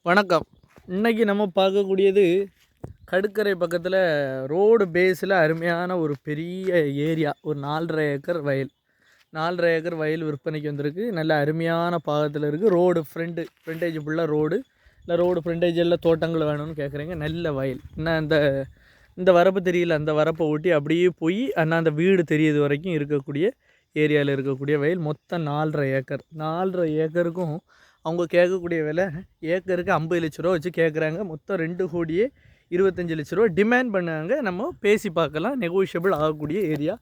வணக்கம். இன்றைக்கி நம்ம பார்க்கக்கூடியது கடுக்கரை பக்கத்தில் ரோடு பேஸில் அருமையான ஒரு பெரிய ஏரியா. ஒரு 4.5 ஏக்கர் வயல். 4.5 ஏக்கர் வயல் விற்பனைக்கு வந்திருக்கு. நல்ல அருமையான பாகத்தில் இருக்குது. ரோடு ஃப்ரண்டேஜ் ஃபுல்லாக ரோடு இல்லை, ரோடு ஃப்ரண்டேஜ் எல்லாம் தோட்டங்கள் வேணும்னு கேட்குறீங்க. நல்ல வயல். இன்னும் இந்த வரப்பு தெரியல, அந்த வரப்பை ஒட்டி அப்படியே போய் அந்த வீடு தெரியுது வரைக்கும் இருக்கக்கூடிய ஏரியாவில் இருக்கக்கூடிய வயல். மொத்தம் 4.5 ஏக்கர். 4.5 ஏக்கருக்கும் அவங்க கேட்கக்கூடிய விலை ஏக்கருக்கு 50 லட்ச ரூபா வச்சு கேட்குறாங்க. மொத்தம் 2,25 லட்ச ரூபா டிமாண்ட் பண்ணாங்க. நம்ம பேசி பார்க்கலாம். நெகோஷியபிள் ஆகக்கூடிய ஏரியா.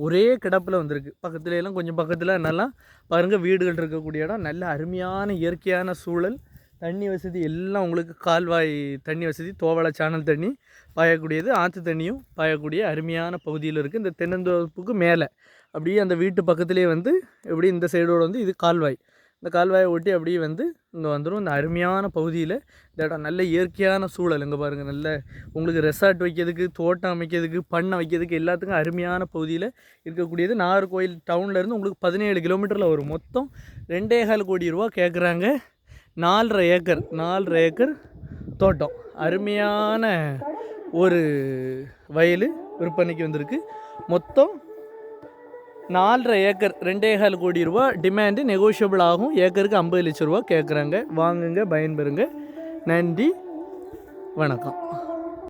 ஒரே கிடப்பில் வந்திருக்கு. பக்கத்துலலாம் கொஞ்சம் பக்கத்தில் நல்லா பாருங்கள், வீடுகள் இருக்கக்கூடிய இடம். நல்ல அருமையான இயற்கையான சூழல். தண்ணி வசதி எல்லாம் உங்களுக்கு கால்வாய் தண்ணி வசதி, தோவளை சானல் தண்ணி பாயக்கூடியது, ஆற்று தண்ணியும் பாயக்கூடிய அருமையான பகுதியில் இருக்குது. இந்த தென்னந்தோப்புக்கு மேலே அப்படியே அந்த வீட்டு பக்கத்துலேயே எப்படி இந்த சைடோடு இது கால்வாய். இந்த கால்வாயை ஒட்டி அப்படியே இங்கே வந்துடும். இந்த அருமையான பகுதியில் இந்த இடம் நல்ல இயற்கையான சூழல். இங்கே பாருங்கள், நல்ல உங்களுக்கு ரெசார்ட் வைக்கிறதுக்கு, தோட்டம் அமைக்கிறதுக்கு, பண்ணை வைக்கிறதுக்கு எல்லாத்துக்கும் அருமையான பகுதியில் இருக்கக்கூடியது. நாகர்கோவில் டவுன்லேருந்து உங்களுக்கு 17 கிலோமீட்டரில் வரும். மொத்தம் 2,4 கோடி ரூபா கேட்குறாங்க. 4.5 ஏக்கர் தோட்டம். அருமையான ஒரு வயல் விற்பனைக்கு வந்திருக்கு. மொத்தம் 4.5 ஏக்கர், 2,4 கோடி ரூபா டிமாண்டு. நெகோஷியபிள் ஆகும். ஏக்கருக்கு 50 லட்ச ரூபா கேட்குறாங்க. வாங்குங்க, பயன்பெறுங்க. நன்றி, வணக்கம்.